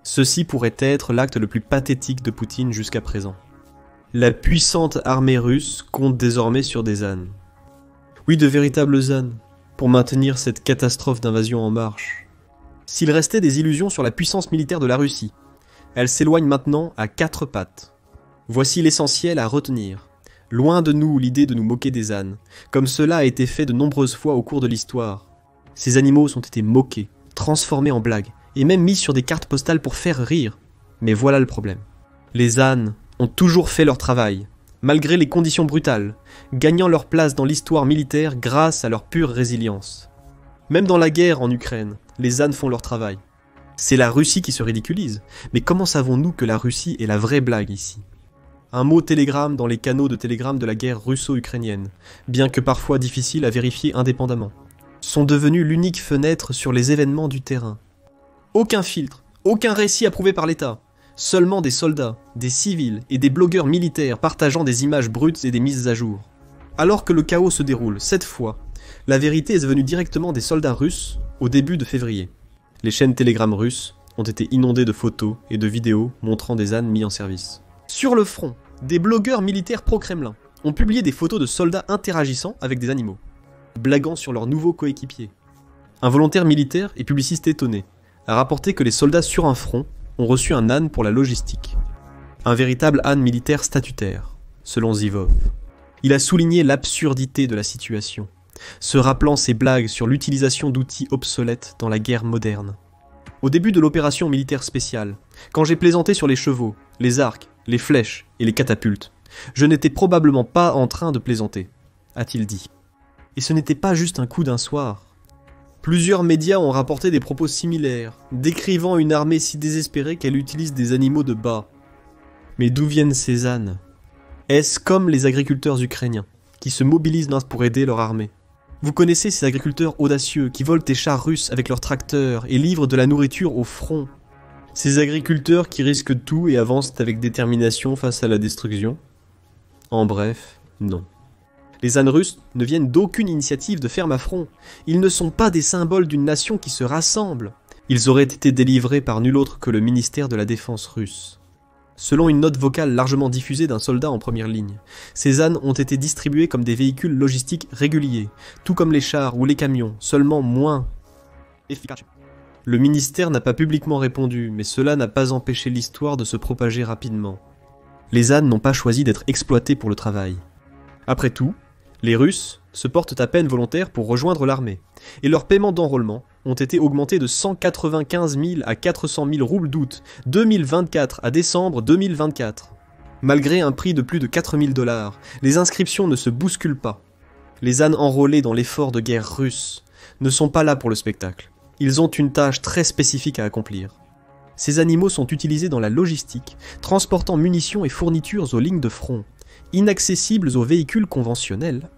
Ceci pourrait être l'acte le plus pathétique de Poutine jusqu'à présent. La puissante armée russe compte désormais sur des ânes. Oui, de véritables ânes, pour maintenir cette catastrophe d'invasion en marche. S'il restait des illusions sur la puissance militaire de la Russie, elle s'éloigne maintenant à 4 pattes. Voici l'essentiel à retenir. Loin de nous l'idée de nous moquer des ânes, comme cela a été fait de nombreuses fois au cours de l'histoire. Ces animaux ont été moqués, transformés en blagues, et même mis sur des cartes postales pour faire rire. Mais voilà le problème. Les ânes ont toujours fait leur travail, malgré les conditions brutales, gagnant leur place dans l'histoire militaire grâce à leur pure résilience. Même dans la guerre en Ukraine, les ânes font leur travail. C'est la Russie qui se ridiculise, mais comment savons-nous que la Russie est la vraie blague ici ? Un mot télégramme dans les canaux de télégramme de la guerre russo-ukrainienne, bien que parfois difficile à vérifier indépendamment, sont devenus l'unique fenêtre sur les événements du terrain. Aucun filtre, aucun récit approuvé par l'État, seulement des soldats, des civils et des blogueurs militaires partageant des images brutes et des mises à jour. Alors que le chaos se déroule, cette fois, la vérité est venue directement des soldats russes au début de février. Les chaînes Telegram russes ont été inondées de photos et de vidéos montrant des ânes mis en service. Sur le front, des blogueurs militaires pro-Kremlin ont publié des photos de soldats interagissant avec des animaux, blaguant sur leurs nouveaux coéquipiers. Un volontaire militaire et publiciste étonné a rapporté que les soldats sur un front ont reçu un âne pour la logistique. Un véritable âne militaire statutaire, selon Zivov. Il a souligné l'absurdité de la situation, se rappelant ses blagues sur l'utilisation d'outils obsolètes dans la guerre moderne. Au début de l'opération militaire spéciale, quand j'ai plaisanté sur les chevaux, les arcs, les flèches et les catapultes, je n'étais probablement pas en train de plaisanter, a-t-il dit. Et ce n'était pas juste un coup d'un soir. Plusieurs médias ont rapporté des propos similaires, décrivant une armée si désespérée qu'elle utilise des animaux de bas. Mais d'où viennent ces ânes ? Est-ce comme les agriculteurs ukrainiens, qui se mobilisent pour aider leur armée ? Vous connaissez ces agriculteurs audacieux qui volent des chars russes avec leurs tracteurs et livrent de la nourriture au front ? Ces agriculteurs qui risquent tout et avancent avec détermination face à la destruction ? En bref, non. Les ânes russes ne viennent d'aucune initiative de ferme à front. Ils ne sont pas des symboles d'une nation qui se rassemble. Ils auraient été délivrés par nul autre que le ministère de la Défense russe. Selon une note vocale largement diffusée d'un soldat en première ligne, ces ânes ont été distribués comme des véhicules logistiques réguliers, tout comme les chars ou les camions, seulement moins efficaces. Le ministère n'a pas publiquement répondu, mais cela n'a pas empêché l'histoire de se propager rapidement. Les ânes n'ont pas choisi d'être exploités pour le travail. Après tout, les Russes se portent à peine volontaires pour rejoindre l'armée, et leurs paiements d'enrôlement ont été augmentés de 195 000 à 400 000 roubles d'août 2024 à décembre 2024. Malgré un prix de plus de 4 000 $, les inscriptions ne se bousculent pas. Les ânes enrôlés dans l'effort de guerre russe ne sont pas là pour le spectacle. Ils ont une tâche très spécifique à accomplir. Ces animaux sont utilisés dans la logistique, transportant munitions et fournitures aux lignes de front, inaccessibles aux véhicules conventionnels.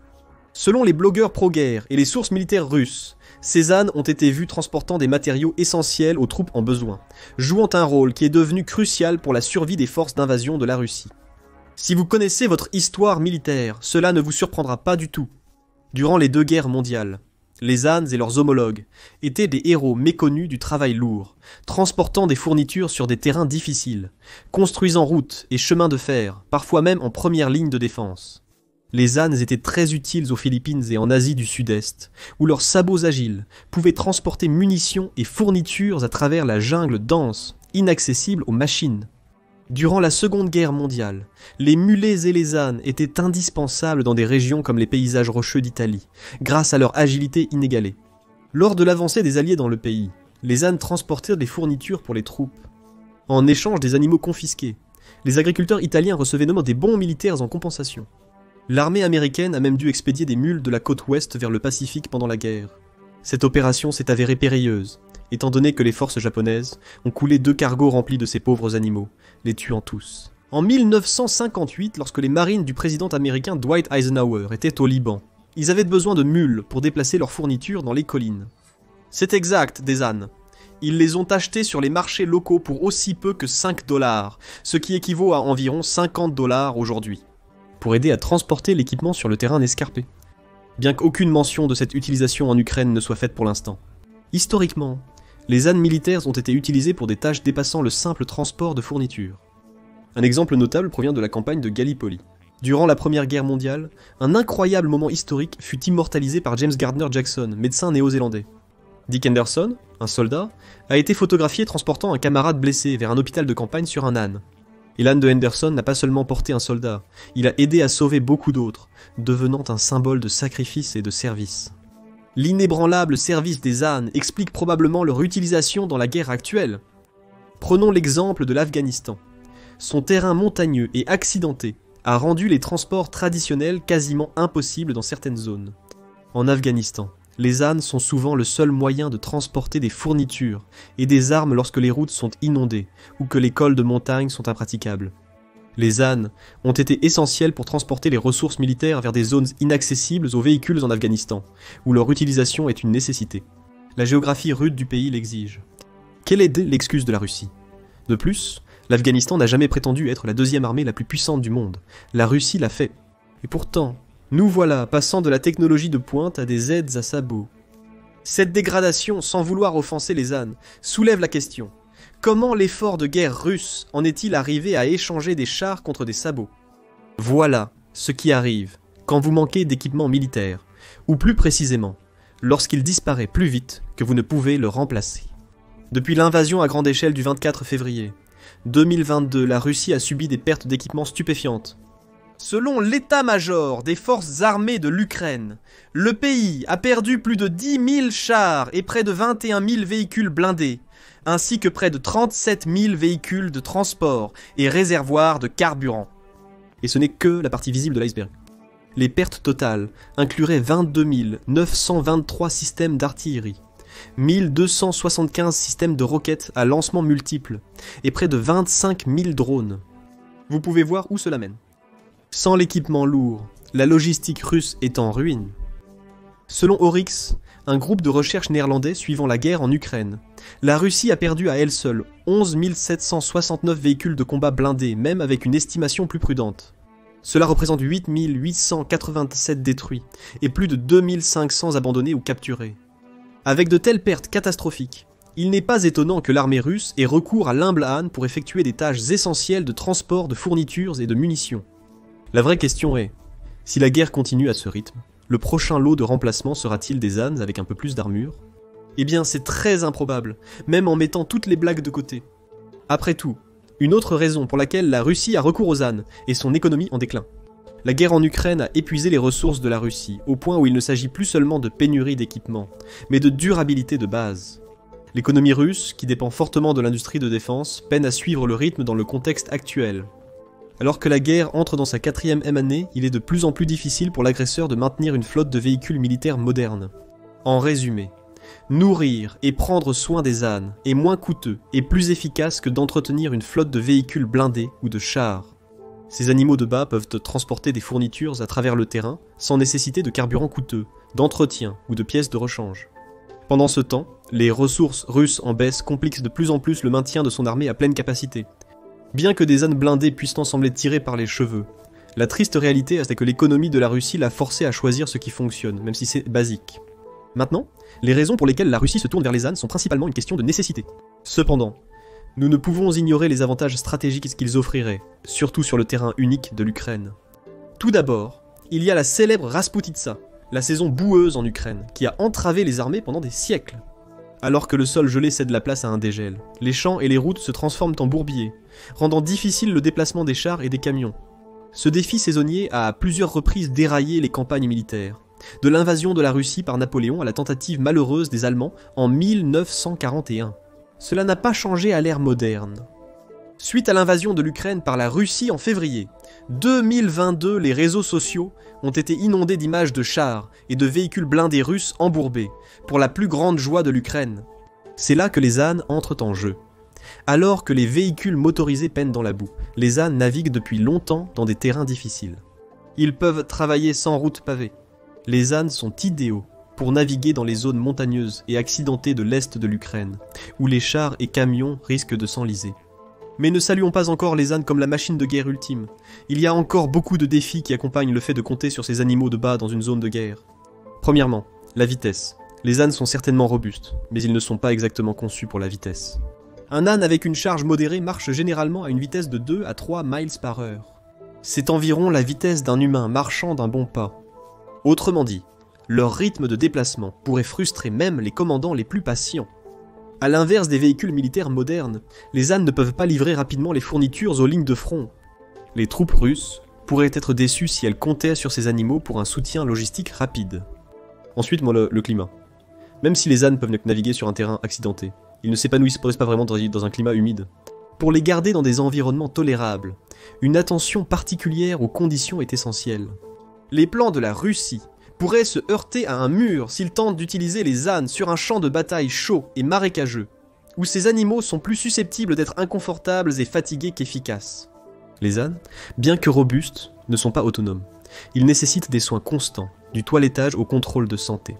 Selon les blogueurs pro-guerre et les sources militaires russes, ces ânes ont été vus transportant des matériaux essentiels aux troupes en besoin, jouant un rôle qui est devenu crucial pour la survie des forces d'invasion de la Russie. Si vous connaissez votre histoire militaire, cela ne vous surprendra pas du tout. Durant les 2 guerres mondiales, les ânes et leurs homologues étaient des héros méconnus du travail lourd, transportant des fournitures sur des terrains difficiles, construisant routes et chemins de fer, parfois même en première ligne de défense. Les ânes étaient très utiles aux Philippines et en Asie du Sud-Est, où leurs sabots agiles pouvaient transporter munitions et fournitures à travers la jungle dense, inaccessible aux machines. Durant la Seconde Guerre mondiale, les mulets et les ânes étaient indispensables dans des régions comme les paysages rocheux d'Italie, grâce à leur agilité inégalée. Lors de l'avancée des Alliés dans le pays, les ânes transportèrent des fournitures pour les troupes. En échange des animaux confisqués, les agriculteurs italiens recevaient notamment des bons militaires en compensation. L'armée américaine a même dû expédier des mules de la côte ouest vers le Pacifique pendant la guerre. Cette opération s'est avérée périlleuse, étant donné que les forces japonaises ont coulé 2 cargos remplis de ces pauvres animaux, les tuant tous. En 1958, lorsque les marines du président américain Dwight Eisenhower étaient au Liban, ils avaient besoin de mules pour déplacer leurs fournitures dans les collines. C'est exact, des ânes. Ils les ont achetés sur les marchés locaux pour aussi peu que 5 $, ce qui équivaut à environ 50 $ aujourd'hui, pour aider à transporter l'équipement sur le terrain escarpé. Bien qu'aucune mention de cette utilisation en Ukraine ne soit faite pour l'instant. Historiquement, Les ânes militaires ont été utilisés pour des tâches dépassant le simple transport de fournitures. Un exemple notable provient de la campagne de Gallipoli. Durant la Première Guerre mondiale, un incroyable moment historique fut immortalisé par James Gardner Jackson, médecin néo-zélandais. Dick Henderson, un soldat, a été photographié transportant un camarade blessé vers un hôpital de campagne sur un âne. Et l'âne de Henderson n'a pas seulement porté un soldat, il a aidé à sauver beaucoup d'autres, devenant un symbole de sacrifice et de service. L'inébranlable service des ânes explique probablement leur utilisation dans la guerre actuelle. Prenons l'exemple de l'Afghanistan. Son terrain montagneux et accidenté a rendu les transports traditionnels quasiment impossibles dans certaines zones. En Afghanistan, les ânes sont souvent le seul moyen de transporter des fournitures et des armes lorsque les routes sont inondées ou que les cols de montagne sont impraticables. Les ânes ont été essentiels pour transporter les ressources militaires vers des zones inaccessibles aux véhicules en Afghanistan, où leur utilisation est une nécessité. La géographie rude du pays l'exige. Quelle est l'excuse de la Russie ? De plus, l'Afghanistan n'a jamais prétendu être la deuxième armée la plus puissante du monde. La Russie l'a fait. Et pourtant, nous voilà passant de la technologie de pointe à des aides à sabots. Cette dégradation, sans vouloir offenser les ânes, soulève la question. Comment l'effort de guerre russe en est-il arrivé à échanger des chars contre des sabots ? Voilà ce qui arrive quand vous manquez d'équipement militaire, ou plus précisément, lorsqu'il disparaît plus vite que vous ne pouvez le remplacer. Depuis l'invasion à grande échelle du 24 février 2022, la Russie a subi des pertes d'équipements stupéfiantes. Selon l'état-major des forces armées de l'Ukraine, le pays a perdu plus de 10 000 chars et près de 21 000 véhicules blindés, ainsi que près de 37 000 véhicules de transport et réservoirs de carburant. Et ce n'est que la partie visible de l'iceberg. Les pertes totales incluraient 22 923 systèmes d'artillerie, 1275 systèmes de roquettes à lancement multiple et près de 25 000 drones. Vous pouvez voir où cela mène. Sans l'équipement lourd, la logistique russe est en ruine. Selon Oryx, un groupe de recherche néerlandais suivant la guerre en Ukraine, la Russie a perdu à elle seule 11 769 véhicules de combat blindés, même avec une estimation plus prudente. Cela représente 8 887 détruits et plus de 2 500 abandonnés ou capturés. Avec de telles pertes catastrophiques, il n'est pas étonnant que l'armée russe ait recours à l'humble âne pour effectuer des tâches essentielles de transport de fournitures et de munitions. La vraie question est, si la guerre continue à ce rythme, le prochain lot de remplacement sera-t-il des ânes avec un peu plus d'armure ? Eh bien, c'est très improbable, même en mettant toutes les blagues de côté. Après tout, une autre raison pour laquelle la Russie a recours aux ânes est son économie en déclin. La guerre en Ukraine a épuisé les ressources de la Russie, au point où il ne s'agit plus seulement de pénurie d'équipements, mais de durabilité de base. L'économie russe, qui dépend fortement de l'industrie de défense, peine à suivre le rythme dans le contexte actuel. Alors que la guerre entre dans sa 4e année, il est de plus en plus difficile pour l'agresseur de maintenir une flotte de véhicules militaires modernes. En résumé, nourrir et prendre soin des ânes est moins coûteux et plus efficace que d'entretenir une flotte de véhicules blindés ou de chars. Ces animaux de bas peuvent transporter des fournitures à travers le terrain sans nécessiter de carburant coûteux, d'entretien ou de pièces de rechange. Pendant ce temps, les ressources russes en baisse compliquent de plus en plus le maintien de son armée à pleine capacité. Bien que des ânes blindés puissent en sembler tirés par les cheveux, la triste réalité c'est que l'économie de la Russie l'a forcé à choisir ce qui fonctionne, même si c'est basique. Maintenant, les raisons pour lesquelles la Russie se tourne vers les ânes sont principalement une question de nécessité. Cependant, nous ne pouvons ignorer les avantages stratégiques qu'ils offriraient, surtout sur le terrain unique de l'Ukraine. Tout d'abord, il y a la célèbre Rasputitsa, la saison boueuse en Ukraine, qui a entravé les armées pendant des siècles. Alors que le sol gelé cède la place à un dégel, les champs et les routes se transforment en bourbiers, rendant difficile le déplacement des chars et des camions. Ce défi saisonnier a à plusieurs reprises déraillé les campagnes militaires, de l'invasion de la Russie par Napoléon à la tentative malheureuse des Allemands en 1941. Cela n'a pas changé à l'ère moderne. Suite à l'invasion de l'Ukraine par la Russie en février 2022, les réseaux sociaux ont été inondés d'images de chars et de véhicules blindés russes embourbés, pour la plus grande joie de l'Ukraine. C'est là que les ânes entrent en jeu. Alors que les véhicules motorisés peinent dans la boue, les ânes naviguent depuis longtemps dans des terrains difficiles. Ils peuvent travailler sans route pavée. Les ânes sont idéaux pour naviguer dans les zones montagneuses et accidentées de l'est de l'Ukraine, où les chars et camions risquent de s'enliser. Mais ne saluons pas encore les ânes comme la machine de guerre ultime. Il y a encore beaucoup de défis qui accompagnent le fait de compter sur ces animaux de bas dans une zone de guerre. Premièrement, la vitesse. Les ânes sont certainement robustes, mais ils ne sont pas exactement conçus pour la vitesse. Un âne avec une charge modérée marche généralement à une vitesse de 2 à 3 miles par heure. C'est environ la vitesse d'un humain marchant d'un bon pas. Autrement dit, leur rythme de déplacement pourrait frustrer même les commandants les plus patients. A l'inverse des véhicules militaires modernes, les ânes ne peuvent pas livrer rapidement les fournitures aux lignes de front. Les troupes russes pourraient être déçues si elles comptaient sur ces animaux pour un soutien logistique rapide. Ensuite, le climat. Même si les ânes peuvent naviguer sur un terrain accidenté, ils ne s'épanouissent pas vraiment dans un climat humide. Pour les garder dans des environnements tolérables, une attention particulière aux conditions est essentielle. Les plans de la Russie pourraient se heurter à un mur s'ils tentent d'utiliser les ânes sur un champ de bataille chaud et marécageux, où ces animaux sont plus susceptibles d'être inconfortables et fatigués qu'efficaces. Les ânes, bien que robustes, ne sont pas autonomes. Ils nécessitent des soins constants, du toilettage au contrôle de santé.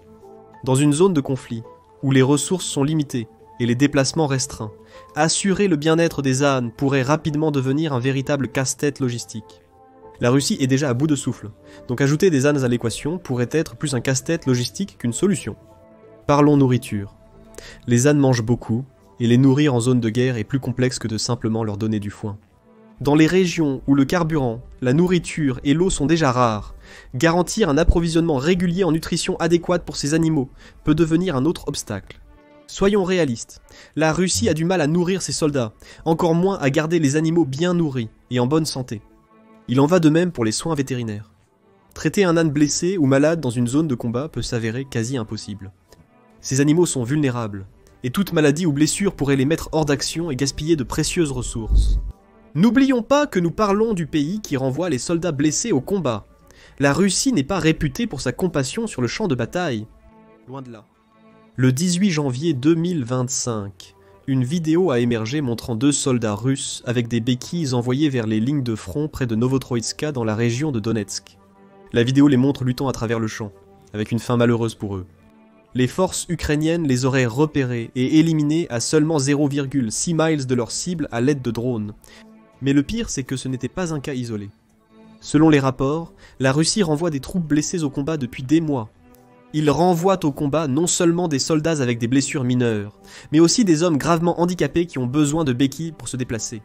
Dans une zone de conflit, où les ressources sont limitées et les déplacements restreints, assurer le bien-être des ânes pourrait rapidement devenir un véritable casse-tête logistique. La Russie est déjà à bout de souffle, donc ajouter des ânes à l'équation pourrait être plus un casse-tête logistique qu'une solution. Parlons nourriture. Les ânes mangent beaucoup, et les nourrir en zone de guerre est plus complexe que de simplement leur donner du foin. Dans les régions où le carburant, la nourriture et l'eau sont déjà rares, garantir un approvisionnement régulier en nutrition adéquate pour ces animaux peut devenir un autre obstacle. Soyons réalistes, la Russie a du mal à nourrir ses soldats, encore moins à garder les animaux bien nourris et en bonne santé. Il en va de même pour les soins vétérinaires. Traiter un âne blessé ou malade dans une zone de combat peut s'avérer quasi impossible. Ces animaux sont vulnérables, et toute maladie ou blessure pourrait les mettre hors d'action et gaspiller de précieuses ressources. N'oublions pas que nous parlons du pays qui renvoie les soldats blessés au combat. La Russie n'est pas réputée pour sa compassion sur le champ de bataille. Loin de là. Le 18 janvier 2025, une vidéo a émergé montrant 2 soldats russes avec des béquilles envoyées vers les lignes de front près de Novotroïtska dans la région de Donetsk. La vidéo les montre luttant à travers le champ, avec une fin malheureuse pour eux. Les forces ukrainiennes les auraient repérés et éliminés à seulement 0,6 miles de leur cible à l'aide de drones. Mais le pire, c'est que ce n'était pas un cas isolé. Selon les rapports, la Russie renvoie des troupes blessées au combat depuis des mois. Ils renvoient au combat non seulement des soldats avec des blessures mineures, mais aussi des hommes gravement handicapés qui ont besoin de béquilles pour se déplacer.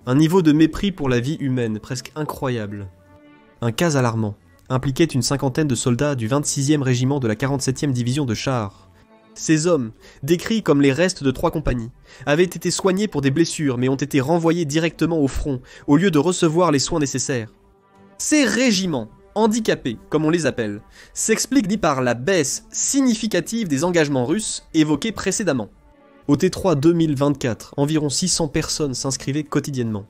Un niveau de mépris pour la vie humaine presque incroyable. Un cas alarmant impliquait une 50aine de soldats du 26e régiment de la 47e division de chars. Ces hommes, décrits comme les restes de 3 compagnies, avaient été soignés pour des blessures mais ont été renvoyés directement au front au lieu de recevoir les soins nécessaires. Ces régiments, handicapés comme on les appelle, s'expliquent dit par la baisse significative des engagements russes évoqués précédemment. Au T3 2024, environ 600 personnes s'inscrivaient quotidiennement.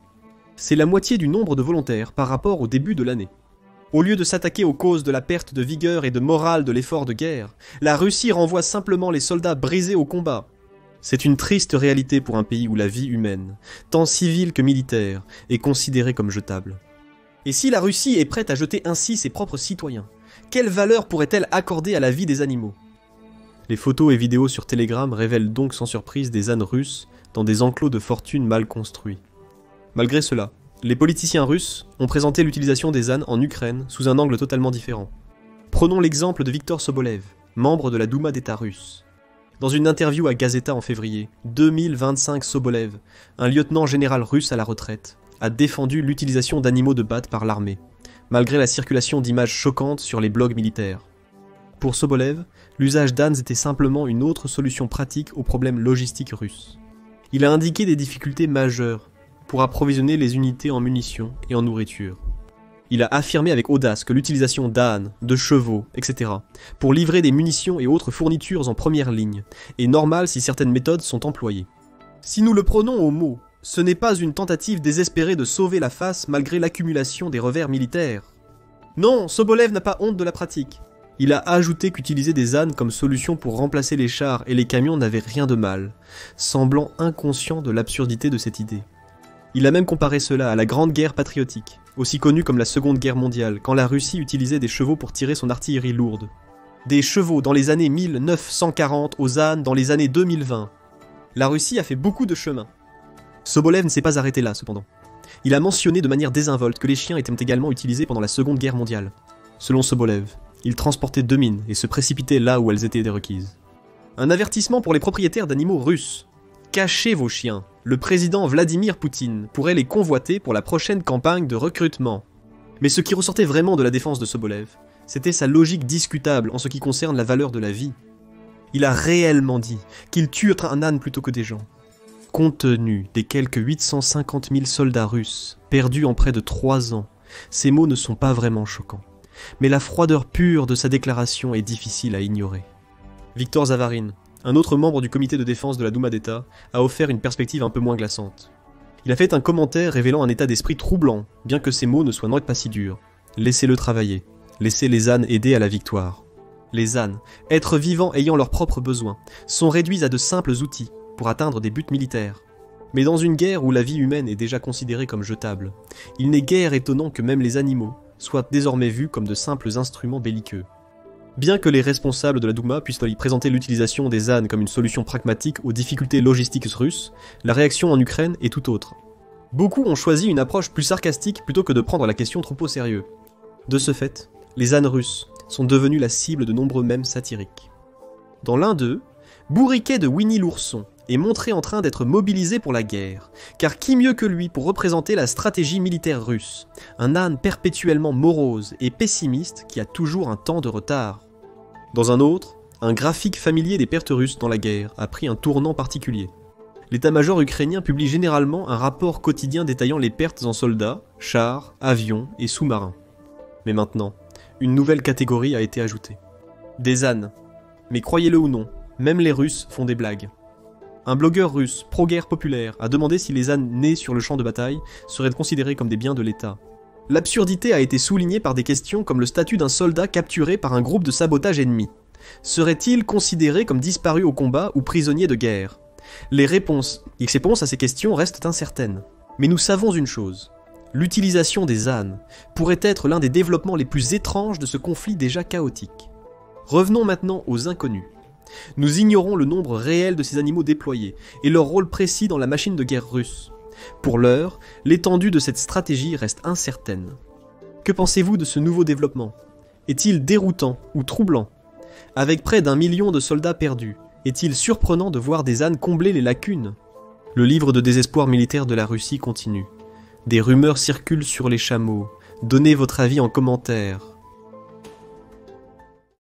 C'est la moitié du nombre de volontaires par rapport au début de l'année. Au lieu de s'attaquer aux causes de la perte de vigueur et de morale de l'effort de guerre, la Russie renvoie simplement les soldats brisés au combat. C'est une triste réalité pour un pays où la vie humaine, tant civile que militaire, est considérée comme jetable. Et si la Russie est prête à jeter ainsi ses propres citoyens, quelle valeur pourrait-elle accorder à la vie des animaux ? Les photos et vidéos sur Telegram révèlent donc sans surprise des ânes russes dans des enclos de fortune mal construits. Malgré cela, les politiciens russes ont présenté l'utilisation des ânes en Ukraine sous un angle totalement différent. Prenons l'exemple de Viktor Sobolev, membre de la Douma d'État russe. Dans une interview à Gazeta en février 2025, Sobolev, un lieutenant général russe à la retraite, a défendu l'utilisation d'animaux de bât par l'armée, malgré la circulation d'images choquantes sur les blogs militaires. Pour Sobolev, l'usage d'ânes était simplement une autre solution pratique aux problèmes logistiques russes. Il a indiqué des difficultés majeures pour approvisionner les unités en munitions et en nourriture. Il a affirmé avec audace que l'utilisation d'ânes, de chevaux, etc. pour livrer des munitions et autres fournitures en première ligne est normale si certaines méthodes sont employées. Si nous le prenons au mot, ce n'est pas une tentative désespérée de sauver la face malgré l'accumulation des revers militaires. Non, Sobolev n'a pas honte de la pratique. Il a ajouté qu'utiliser des ânes comme solution pour remplacer les chars et les camions n'avait rien de mal, semblant inconscient de l'absurdité de cette idée. Il a même comparé cela à la Grande Guerre patriotique, aussi connue comme la Seconde Guerre mondiale, quand la Russie utilisait des chevaux pour tirer son artillerie lourde. Des chevaux dans les années 1940 aux ânes dans les années 2020. La Russie a fait beaucoup de chemin. Sobolev ne s'est pas arrêté là, cependant. Il a mentionné de manière désinvolte que les chiens étaient également utilisés pendant la Seconde Guerre mondiale. Selon Sobolev, ils transportaient 2 mines et se précipitaient là où elles étaient requises. Un avertissement pour les propriétaires d'animaux russes. Cachez vos chiens. Le président Vladimir Poutine pourrait les convoiter pour la prochaine campagne de recrutement. Mais ce qui ressortait vraiment de la défense de Sobolev, c'était sa logique discutable en ce qui concerne la valeur de la vie. Il a réellement dit qu'il tue un âne plutôt que des gens. Compte tenu des quelques 850 000 soldats russes perdus en près de 3 ans, ces mots ne sont pas vraiment choquants. Mais la froideur pure de sa déclaration est difficile à ignorer. Viktor Zavarin, un autre membre du comité de défense de la Douma d'État, a offert une perspective un peu moins glaçante. Il a fait un commentaire révélant un état d'esprit troublant, bien que ces mots ne soient pas si durs. Laissez-le travailler. Laissez les ânes aider à la victoire. Les ânes, êtres vivants ayant leurs propres besoins, sont réduits à de simples outils pour atteindre des buts militaires. Mais dans une guerre où la vie humaine est déjà considérée comme jetable, il n'est guère étonnant que même les animaux soient désormais vus comme de simples instruments belliqueux. Bien que les responsables de la Douma puissent y présenter l'utilisation des ânes comme une solution pragmatique aux difficultés logistiques russes, la réaction en Ukraine est tout autre. Beaucoup ont choisi une approche plus sarcastique plutôt que de prendre la question trop au sérieux. De ce fait, les ânes russes sont devenus la cible de nombreux mèmes satiriques. Dans l'un d'eux, Bourriquet de Winnie l'ourson est montré en train d'être mobilisé pour la guerre, car qui mieux que lui pour représenter la stratégie militaire russe, un âne perpétuellement morose et pessimiste qui a toujours un temps de retard. Dans un autre, un graphique familier des pertes russes dans la guerre a pris un tournant particulier. L'état-major ukrainien publie généralement un rapport quotidien détaillant les pertes en soldats, chars, avions et sous-marins. Mais maintenant, une nouvelle catégorie a été ajoutée. Des ânes. Mais croyez-le ou non, même les Russes font des blagues. Un blogueur russe, pro-guerre populaire, a demandé si les ânes nés sur le champ de bataille seraient considérés comme des biens de l'État. L'absurdité a été soulignée par des questions comme le statut d'un soldat capturé par un groupe de sabotage ennemi. Serait-il considéré comme disparu au combat ou prisonnier de guerre ? Les réponses à ces questions restent incertaines. Mais nous savons une chose. L'utilisation des ânes pourrait être l'un des développements les plus étranges de ce conflit déjà chaotique. Revenons maintenant aux inconnus. Nous ignorons le nombre réel de ces animaux déployés et leur rôle précis dans la machine de guerre russe. Pour l'heure, l'étendue de cette stratégie reste incertaine. Que pensez-vous de ce nouveau développement ? Est-il déroutant ou troublant ? Avec près d'1 million de soldats perdus, est-il surprenant de voir des ânes combler les lacunes ? Le livre de désespoir militaire de la Russie continue. Des rumeurs circulent sur les chameaux. Donnez votre avis en commentaire.